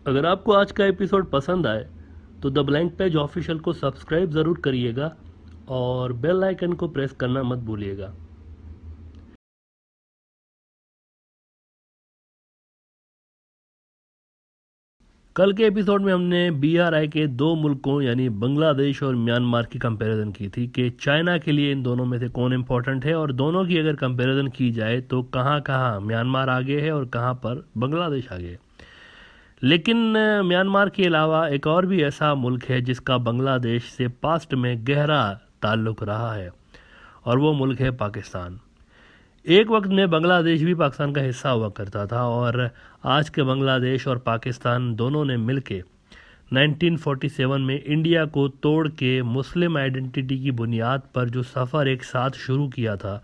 अगर आपको आज का एपिसोड पसंद आए तो द ब्लैंक पेज ऑफिशियल को सब्सक्राइब ज़रूर करिएगा और बेल आइकन को प्रेस करना मत भूलिएगा। कल के एपिसोड में हमने बीआरआई के दो मुल्कों यानी बांग्लादेश और म्यांमार की कंपैरिजन की थी कि चाइना के लिए इन दोनों में से कौन इम्पोर्टेंट है, और दोनों की अगर कंपैरिजन की जाए तो कहाँ कहाँ म्यांमार आगे है और कहाँ पर बांग्लादेश आगे है। लेकिन म्यांमार के अलावा एक और भी ऐसा मुल्क है जिसका बांग्लादेश से पास्ट में गहरा ताल्लुक़ रहा है, और वो मुल्क है पाकिस्तान। एक वक्त में बांग्लादेश भी पाकिस्तान का हिस्सा हुआ करता था, और आज के बांग्लादेश और पाकिस्तान दोनों ने मिलके 1947 में इंडिया को तोड़ के मुस्लिम आइडेंटिटी की बुनियाद पर जो सफ़र एक साथ शुरू किया था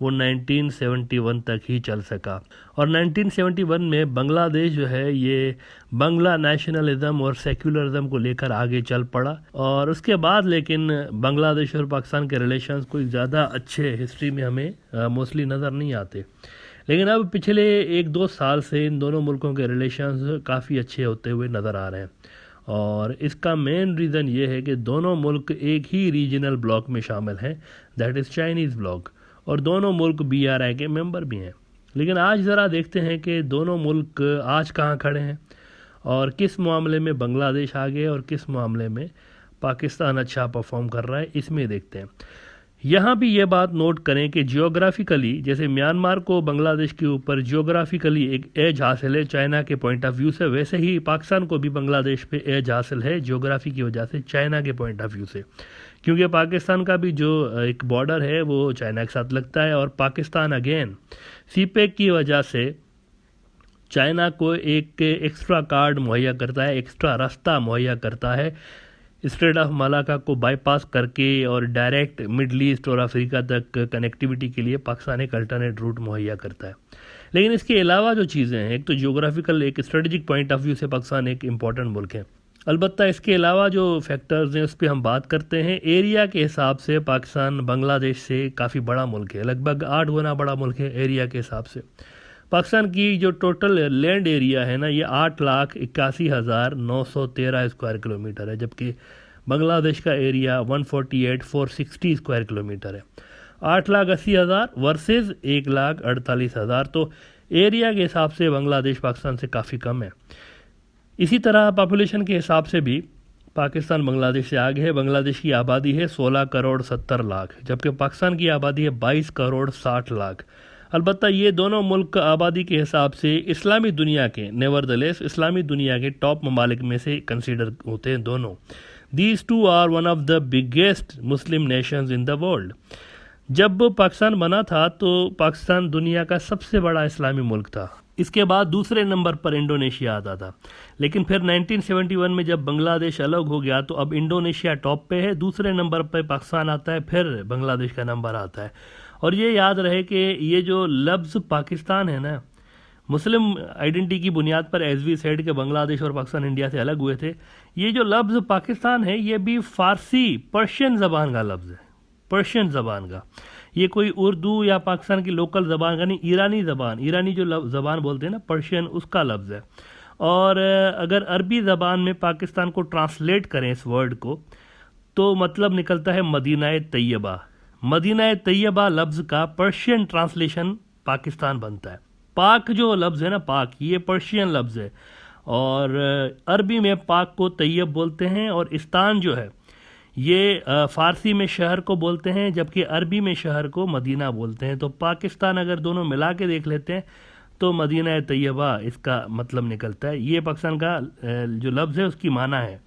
वो 1971 तक ही चल सका। और 1971 में बांग्लादेश जो है ये बांग्ला नेशनलिज्म और सेक्युलरिज्म को लेकर आगे चल पड़ा, और उसके बाद लेकिन बांग्लादेश और पाकिस्तान के रिलेशंस कोई ज़्यादा अच्छे हिस्ट्री में हमें मोस्टली नज़र नहीं आते। लेकिन अब पिछले 1-2 साल से इन दोनों मुल्कों के रिलेशंस काफ़ी अच्छे होते हुए नज़र आ रहे हैं, और इसका मेन रीज़न ये है कि दोनों मुल्क एक ही रीजनल ब्लॉक में शामिल हैं, दैट इज़ चाइनीज़ ब्लॉक, और दोनों मुल्क बीआरआई के मेंबर भी हैं। लेकिन आज ज़रा देखते हैं कि दोनों मुल्क आज कहाँ खड़े हैं और किस मामले में बांग्लादेश आगे और किस मामले में पाकिस्तान अच्छा परफॉर्म कर रहा है, इसमें देखते हैं। यहाँ भी ये बात नोट करें कि जियोग्राफिकली जैसे म्यांमार को बांग्लादेश के ऊपर जियोग्राफिकली एक एज हासिल है चाइना के पॉइंट ऑफ व्यू से, वैसे ही पाकिस्तान को भी बांग्लादेश पे एज हासिल है जियोग्राफी की वजह से चाइना के पॉइंट ऑफ व्यू से, क्योंकि पाकिस्तान का भी जो एक बॉर्डर है वो चाइना के साथ लगता है, और पाकिस्तान अगेन सीपेक की वजह से चाइना को एक एक्स्ट्रा कार्ड मुहैया करता है, एक्स्ट्रा रास्ता मुहैया करता है स्ट्रेट ऑफ मलाका को बाईपास करके, और डायरेक्ट मिडल ईस्ट और अफ्रीका तक कनेक्टिविटी के लिए पाकिस्तान एक अल्टरनेट रूट मुहैया करता है। लेकिन इसके अलावा जो चीज़ें हैं, एक तो जियोग्राफिकल एक स्ट्रेटजिक पॉइंट ऑफ व्यू से पाकिस्तान एक इम्पॉर्टेंट मुल्क है। अलबत्ता इसके अलावा जो फैक्टर्स हैं उस पर हम बात करते हैं। एरिया के हिसाब से पाकिस्तान बांग्लादेश से काफ़ी बड़ा मुल्क है, लगभग 8 गुना बड़ा मुल्क है एरिया के हिसाब से। पाकिस्तान की जो टोटल लैंड एरिया है ना ये 8,81,913 स्क्वायर किलोमीटर है, जबकि बांग्लादेश का एरिया 148,460 स्क्वायर किलोमीटर है। 8,80,000 वर्सेस 1,48,000, तो एरिया के हिसाब से बांग्लादेश पाकिस्तान से काफ़ी कम है। इसी तरह पॉपुलेशन के हिसाब से भी पाकिस्तान बांग्लादेश से आगे है। बांग्लादेश की आबादी है 16 करोड़ 70 लाख, जबकि पाकिस्तान की आबादी है 22 करोड़ 60 लाख। अलबत्ता ये दोनों मुल्क आबादी के हिसाब से इस्लामी दुनिया के नेवरदलेस इस्लामी दुनिया के टॉप ममालिक में से कंसीडर होते हैं दोनों। These two are one of the biggest Muslim nations in the world. जब पाकिस्तान बना था तो पाकिस्तान दुनिया का सबसे बड़ा इस्लामी मुल्क था, इसके बाद दूसरे नंबर पर इंडोनेशिया आता था। लेकिन फिर 1971 में जब बांग्लादेश अलग हो गया तो अब इंडोनेशिया टॉप पे है, दूसरे नंबर पर पाकिस्तान आता है, फिर बांग्लादेश का नंबर आता है। और ये याद रहे कि ये जो लफ्ज़ पाकिस्तान है ना, मुस्लिम आइडेंटिटी की बुनियाद पर एज वी सेड के बांग्लादेश और पाकिस्तान इंडिया से अलग हुए थे, ये जो लफ्ज़ पाकिस्तान है ये भी फ़ारसी पर्शियन ज़बान का लफ्ज़ है, पर्शियन ज़बान का। ये कोई उर्दू या पाकिस्तान की लोकल ज़बान का नहीं, ईरानी ज़बान, ईरानी जो ज़बान बोलते हैं ना पर्शियन, उसका लफ्ज़ है। और अगर अरबी ज़बान में पाकिस्तान को ट्रांसलेट करें इस वर्ड को तो मतलब निकलता है मदीना तैयबा। मदीना तैयबा लफ्ज़ का पर्शियन ट्रांसलेशन पाकिस्तान बनता है। पाक जो लफ्ज़ है ना, पाक, ये पर्शियन लफ्ज़ है, और अरबी में पाक को तैयब बोलते हैं, और इस्तान जो है ये फ़ारसी में शहर को बोलते हैं, जबकि अरबी में शहर को मदीना बोलते हैं। तो पाकिस्तान अगर दोनों मिला के देख लेते हैं तो मदीना तैयबा इसका मतलब निकलता है। ये पाकिस्तान का जो लफ्ज़ है उसकी माना है।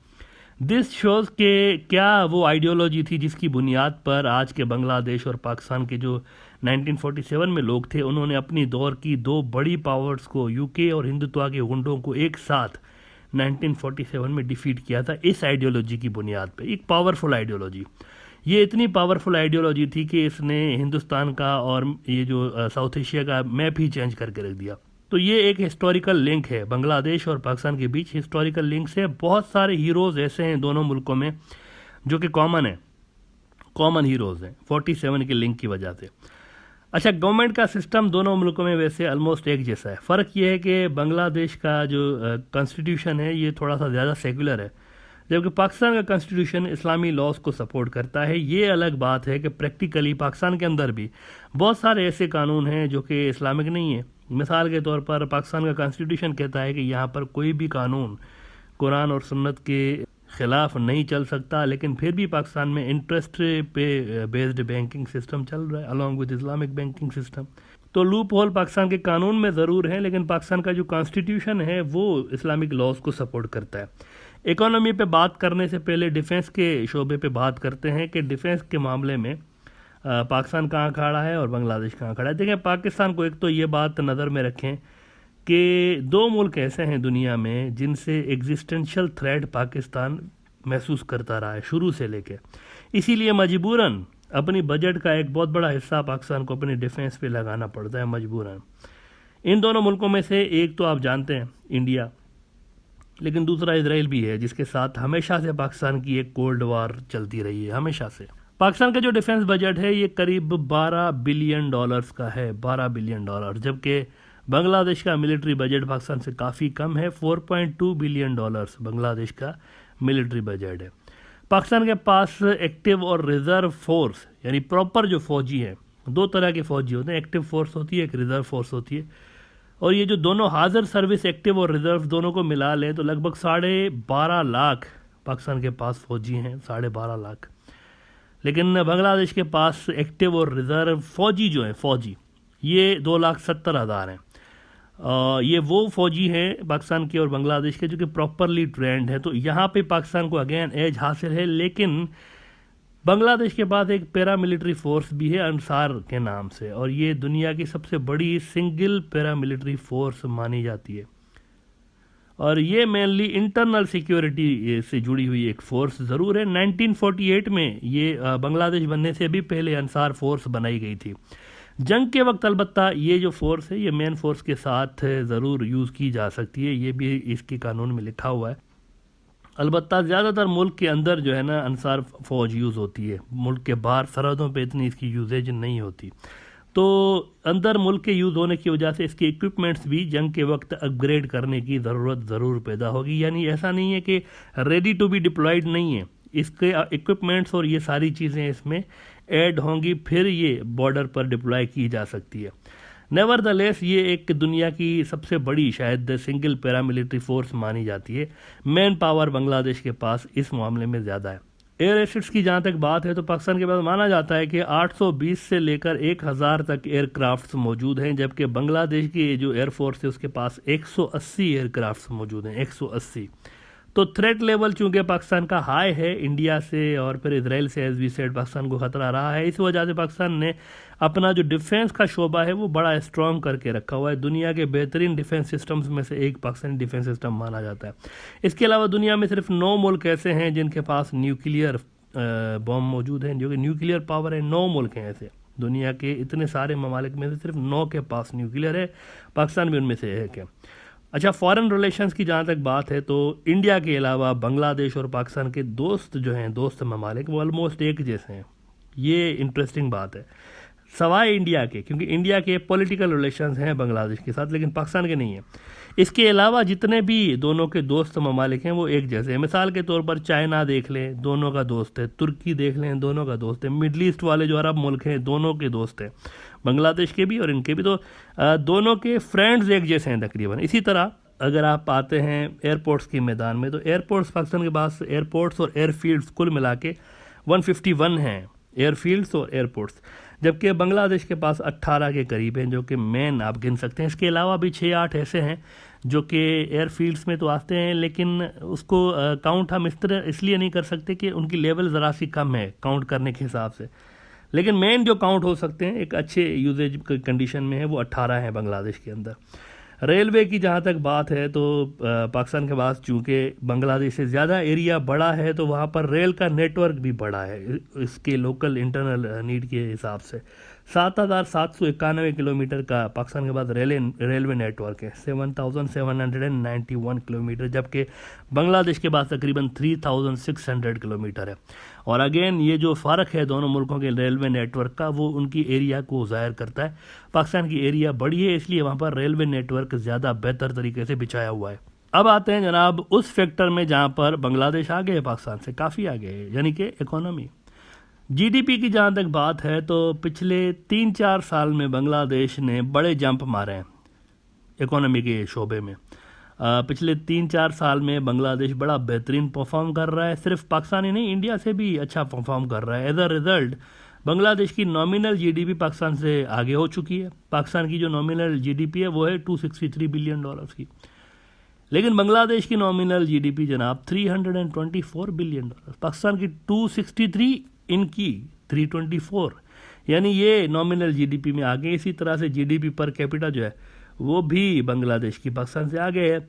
दिस शोज़ के क्या वो आइडियोलॉजी थी जिसकी बुनियाद पर आज के बांग्लादेश और पाकिस्तान के जो 1947 में लोग थे उन्होंने अपनी दौर की दो बड़ी पावर्स को, यूके और हिंदुत्व के गुंडों को, एक साथ 1947 में डिफीट किया था इस आइडियोलॉजी की बुनियाद पे। एक पावरफुल आइडियोलॉजी, ये इतनी पावरफुल आइडियोलॉजी थी कि इसने हिंदुस्तान का और ये जो साउथ एशिया का मैप ही चेंज करके रख दिया। तो ये एक हिस्टोरिकल लिंक है, बांग्लादेश और पाकिस्तान के बीच हिस्टोरिकल लिंक्स है। बहुत सारे हीरोज़ ऐसे हैं दोनों मुल्कों में जो कि कॉमन है, कॉमन हीरोज़ हैं 47 के लिंक की वजह से। अच्छा, गवर्नमेंट का सिस्टम दोनों मुल्कों में वैसे ऑलमोस्ट एक जैसा है। फ़र्क ये है कि बांग्लादेश का जो कॉन्स्टिट्यूशन है ये थोड़ा सा ज़्यादा सेकुलर है, जबकि पाकिस्तान का कॉन्स्टिट्यूशन इस्लामी लॉज को सपोर्ट करता है। ये अलग बात है कि प्रैक्टिकली पाकिस्तान के अंदर भी बहुत सारे ऐसे कानून हैं जो कि इस्लामिक नहीं है। मिसाल के तौर पर पाकिस्तान का कॉन्स्टिट्यूशन कहता है कि यहाँ पर कोई भी कानून कुरान और सुन्नत के ख़िलाफ़ नहीं चल सकता, लेकिन फिर भी पाकिस्तान में इंटरेस्ट पे बेस्ड बैंकिंग सिस्टम चल रहा है along with Islamic banking system. तो लूप होल पाकिस्तान के कानून में ज़रूर है, लेकिन पाकिस्तान का जो कॉन्स्टिट्यूशन है वो इस्लामिक लॉज को सपोर्ट करता है। इकोनॉमी पे बात करने से पहले डिफेंस के शोबे पे बात करते हैं कि डिफेंस के मामले में पाकिस्तान कहाँ खड़ा है और बांग्लादेश कहाँ खड़ा है। देखें, पाकिस्तान को एक तो ये बात नज़र में रखें कि दो मुल्क ऐसे हैं दुनिया में जिनसे एग्जिस्टेंशियल थ्रेट पाकिस्तान महसूस करता रहा है शुरू से लेके, इसीलिए मजबूरन अपनी बजट का एक बहुत बड़ा हिस्सा पाकिस्तान को अपने डिफेंस पे लगाना पड़ता है मजबूरन। इन दोनों मुल्कों में से एक तो आप जानते हैं इंडिया, लेकिन दूसरा इजराइल भी है, जिसके साथ हमेशा से पाकिस्तान की एक कोल्ड वार चलती रही है हमेशा से। पाकिस्तान का जो डिफेंस बजट है ये करीब $12 बिलियन का है, $12 बिलियन, जबकि बांग्लादेश का मिलिट्री बजट पाकिस्तान से काफ़ी कम है। $4.2 बिलियन बांग्लादेश का मिलिट्री बजट है। पाकिस्तान के पास एक्टिव और रिज़र्व फोर्स यानी प्रॉपर जो फौजी हैं, दो तरह के फौजी होते हैं, एक्टिव फोर्स होती है, एक रिज़र्व फोर्स होती है। और ये जो दोनों हाजिर सर्विस एक्टिव और रिज़र्व दोनों को मिला लें तो लगभग 12.5 लाख पाकिस्तान के पास फौजी हैं, 12.5 लाख। लेकिन बांग्लादेश के पास एक्टिव और रिज़र्व फौजी जो हैं फौजी ये 2,70,000 हैं। ये वो फौजी हैं पाकिस्तान के और बांग्लादेश के जो कि प्रॉपरली ट्रेंड है। तो यहाँ पे पाकिस्तान को अगेन एज हासिल है, लेकिन बांग्लादेश के पास एक पैरामिलिट्री फोर्स भी है अंसार के नाम से, और ये दुनिया की सबसे बड़ी सिंगल पैरामिलिट्री फोर्स मानी जाती है। और ये मेनली इंटरनल सिक्योरिटी से जुड़ी हुई एक फोर्स ज़रूर है। 1948 में ये बांग्लादेश बनने से भी पहले अंसार फोर्स बनाई गई थी। जंग के वक्त अलबत्ता ये जो फोर्स है ये मेन फोर्स के साथ ज़रूर यूज़ की जा सकती है, ये भी इसके कानून में लिखा हुआ है। अलबत्ता ज़्यादातर मुल्क के अंदर जो है ना अंसार फ़ौज यूज़ होती है, मुल्क के बाहर सरहदों पे इतनी इसकी यूजेज नहीं होती। तो अंदर मुल्क के यूज़ होने की वजह से इसके इक्विपमेंट्स भी जंग के वक्त अपग्रेड करने की ज़रूरत ज़रूर पैदा होगी। यानी ऐसा नहीं है कि रेडी टू बी डिप्लॉयड नहीं है, इसके इक्विपमेंट्स और ये सारी चीज़ें इसमें ऐड होंगी, फिर ये बॉर्डर पर डिप्लॉय की जा सकती है। नेवरदलेस ये एक दुनिया की सबसे बड़ी शायद सिंगल पैरामिलिट्री फोर्स मानी जाती है। मैन पावर बांग्लादेश के पास इस मामले में ज़्यादा है। एयर एसेट्स की जहाँ तक बात है तो पाकिस्तान के पास माना जाता है कि 820 से लेकर 1000 तक एयरक्राफ्ट्स मौजूद हैं, जबकि बांग्लादेश की जो एयरफोर्स है उसके पास 180 एयरक्राफ्ट्स मौजूद हैं, 180। तो थ्रेट लेवल चूंकि पाकिस्तान का हाई है इंडिया से और फिर इजराइल से, एज वी सेड, पाकिस्तान को खतरा रहा है। इस वजह से पाकिस्तान ने अपना जो डिफेंस का शोबा है वो बड़ा स्ट्रॉन्ग करके रखा हुआ है। दुनिया के बेहतरीन डिफेंस सिस्टम्स में से एक पाकिस्तानी डिफेंस सिस्टम माना जाता है। इसके अलावा दुनिया में सिर्फ 9 मुल्क ऐसे हैं जिनके पास न्यूक्लियर बॉम्ब मौजूद हैं, जो कि न्यूक्लियर पावर है। 9 मुल्क हैं ऐसे दुनिया के, इतने सारे ममालिक में से सिर्फ 9 के पास न्यूक्लियर है, पाकिस्तान भी उनमें से एक है। अच्छा, फॉरेन रिलेशंस की जहाँ तक बात है तो इंडिया के अलावा बांग्लादेश और पाकिस्तान के दोस्त जो हैं, दोस्त ममालिक, वो ऑलमोस्ट एक जैसे हैं। ये इंटरेस्टिंग बात है सवाए इंडिया के, क्योंकि इंडिया के पॉलिटिकल रिलेशंस हैं बांग्लादेश के साथ, लेकिन पाकिस्तान के नहीं है। इसके अलावा जितने भी दोनों के दोस्त ममालिक हैं वो एक जैसे हैं। मिसाल के तौर पर चाइना देख लें, दोनों का दोस्त है। तुर्की देख लें, दोनों का दोस्त है। मिडल ईस्ट वाले जो अरब मुल्क हैं, दोनों के दोस्त हैं, बांग्लादेश के भी और इनके भी। तो दोनों के फ्रेंड्स एक जैसे हैं तकरीबन। इसी तरह अगर आप आते हैं एयरपोर्ट्स के मैदान में, तो एयरपोर्ट्स पाकिस्तान के पास एयरपोर्ट्स और एयरफील्ड्स कुल मिला के 151 हैं, एयरफील्ड्स और एयरपोर्ट्स, जबकि बांग्लादेश के पास 18 के करीब हैं जो कि मेन आप गिन सकते हैं। इसके अलावा भी 6-8 ऐसे हैं जो कि एयरफील्ड्स में तो आते हैं, लेकिन उसको काउंट हम इस तरह इसलिए नहीं कर सकते कि उनकी लेवल ज़रा सी कम है काउंट करने के हिसाब से। लेकिन मेन जो काउंट हो सकते हैं एक अच्छे यूजेज कंडीशन में है वो 18 हैं बांग्लादेश के अंदर। रेलवे की जहाँ तक बात है तो पाकिस्तान के पास चूँकि बांग्लादेश से ज़्यादा एरिया बड़ा है तो वहाँ पर रेल का नेटवर्क भी बड़ा है इसके लोकल इंटरनल नीड के हिसाब से। 7,791 किलोमीटर का पाकिस्तान के पास रेलवे नेटवर्क है, 7,791 किलोमीटर, जबकि बांग्लादेश के पास तकरीबन 3,600 किलोमीटर है। और अगेन ये जो फ़र्क है दोनों मुल्कों के रेलवे नेटवर्क का, वो उनकी एरिया को ज़ाहिर करता है। पाकिस्तान की एरिया बड़ी है, इसलिए वहाँ पर रेलवे नेटवर्क ज़्यादा बेहतर तरीके से बिछाया हुआ है। अब आते हैं जनाब उस फैक्टर में जहाँ पर बांग्लादेश आगे है, पाकिस्तान से काफ़ी आगे है, यानी कि इकोनॉमी। जीडीपी की जहाँ तक बात है तो पिछले 3-4 साल में बांग्लादेश ने बड़े जंप मारे हैं इकोनॉमी के शोबे में। पिछले 3-4 साल में बांग्लादेश बड़ा बेहतरीन परफॉर्म कर रहा है, सिर्फ पाकिस्तान ही नहीं, इंडिया से भी अच्छा परफॉर्म कर रहा है। एज अ रिजल्ट बांग्लादेश की नॉमिनल जीडीपी पाकिस्तान से आगे हो चुकी है। पाकिस्तान की जो नॉमिनल जीडीपी है वो है $263 बिलियन की, लेकिन बांग्लादेश की नॉमिनल जीडीपी जनाब $324 बिलियन, पाकिस्तान की 263, इनकी 324, यानी ये नॉमिनल जीडीपी में आगे। इसी तरह से जीडीपी पर कैपिटा जो है वो भी बांग्लादेश की पाकिस्तान से आगे है।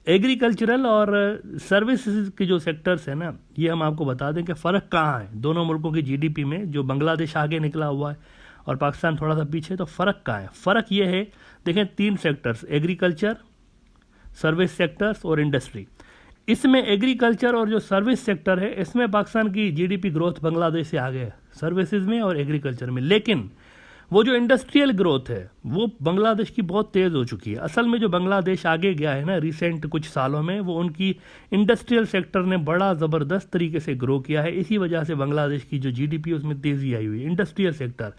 एग्रीकल्चरल और सर्विसेज के जो सेक्टर्स हैं ना, ये हम आपको बता दें कि फ़र्क कहाँ है दोनों मुल्कों की जीडीपी में। जो बांग्लादेश आगे निकला हुआ है और पाकिस्तान थोड़ा सा पीछे, तो फ़र्क कहाँ है? फ़र्क ये है, देखें 3 सेक्टर्स, एग्रीकल्चर, सर्विस सेक्टर्स और इंडस्ट्री। इसमें एग्रीकल्चर और जो सर्विस सेक्टर है, इसमें पाकिस्तान की जीडीपी ग्रोथ बांग्लादेश से आगे है, सर्विसेज में और एग्रीकल्चर में। लेकिन वो जो इंडस्ट्रियल ग्रोथ है वो बांग्लादेश की बहुत तेज़ हो चुकी है। असल में जो बांग्लादेश आगे गया है ना रिसेंट कुछ सालों में, वो उनकी इंडस्ट्रियल सेक्टर ने बड़ा ज़बरदस्त तरीके से ग्रो किया है। इसी वजह से बांग्लादेश की जो जीडीपी है उसमें तेज़ी आई हुई है। इंडस्ट्रियल सेक्टर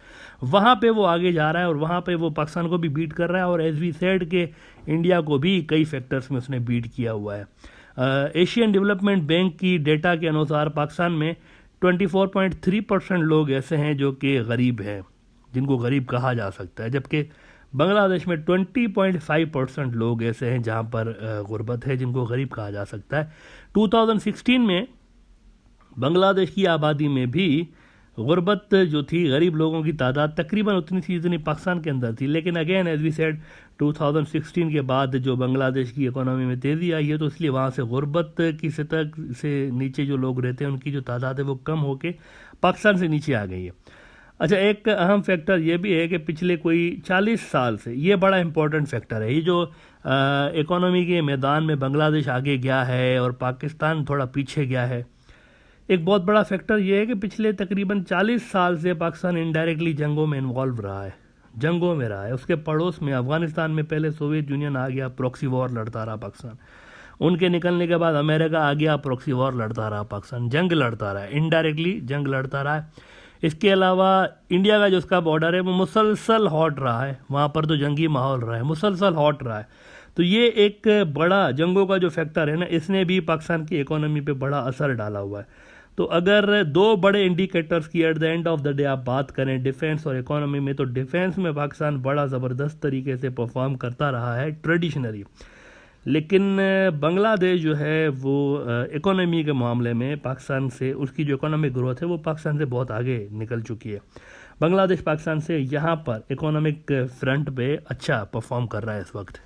वहाँ पे वो आगे जा रहा है और वहाँ पे वो पाकिस्तान को भी बीट कर रहा है, और एज वी सेड के इंडिया को भी कई फैक्टर्स में उसने बीट किया हुआ है। एशियन डेवलपमेंट बैंक की डेटा के अनुसार पाकिस्तान में 24.3% लोग ऐसे हैं जो कि गरीब हैं, जिनको गरीब कहा जा सकता है, जबकि बांग्लादेश में 20.5% लोग ऐसे हैं जहां पर गुर्बत है, जिनको गरीब कहा जा सकता है। 2016 में बांग्लादेश की आबादी में भी गुर्बत जो थी, गरीब लोगों की तादाद तकरीबन उतनी थी जितनी पाकिस्तान के अंदर थी। लेकिन अगेन एज वी सेड 2016 के बाद जो बांग्लादेश की इकोनॉमी में तेज़ी आई है, तो इसलिए वहाँ से गुर्बत की सतह से नीचे जो लोग रहते हैं उनकी जो तादाद है वो कम होकर पाकिस्तान से नीचे आ गई है। अच्छा, एक अहम फैक्टर ये भी है कि पिछले कोई 40 साल से, ये बड़ा इंपॉर्टेंट फैक्टर है, ये जो इकोनॉमी के मैदान में बांग्लादेश आगे गया है और पाकिस्तान थोड़ा पीछे गया है, एक बहुत बड़ा फैक्टर ये है कि पिछले तकरीबन 40 साल से पाकिस्तान इनडायरेक्टली जंगों में इन्वॉल्व रहा है, जंगों में रहा है। उसके पड़ोस में अफगानिस्तान में पहले सोवियत यूनियन आ गया, प्रॉक्सी वॉर लड़ता रहा पाकिस्तान। उनके निकलने के बाद अमेरिका आ गया, प्रॉक्सी वॉर लड़ता रहा पाकिस्तान, जंग लड़ता रहा है, इनडायरेक्टली जंग लड़ता रहा है। इसके अलावा इंडिया का जो उसका बॉर्डर है वो मुसलसल हॉट रहा है, वहाँ पर तो जंगी माहौल रहा है, मुसलसल हॉट रहा है। तो ये एक बड़ा जंगों का जो फैक्टर है ना, इसने भी पाकिस्तान की इकोनॉमी पे बड़ा असर डाला हुआ है। तो अगर 2 बड़े इंडिकेटर्स की at the end of the day आप बात करें डिफेंस और इकोनॉमी में, तो डिफेंस में पाकिस्तान बड़ा ज़बरदस्त तरीके से परफॉर्म करता रहा है ट्रेडिशनली। लेकिन बांग्लादेश जो है वो इकोनॉमी के मामले में पाकिस्तान से, उसकी जो इकोनॉमिक ग्रोथ है वो पाकिस्तान से बहुत आगे निकल चुकी है। बांग्लादेश पाकिस्तान से यहाँ पर इकोनॉमिक फ्रंट पे अच्छा परफॉर्म कर रहा है इस वक्त।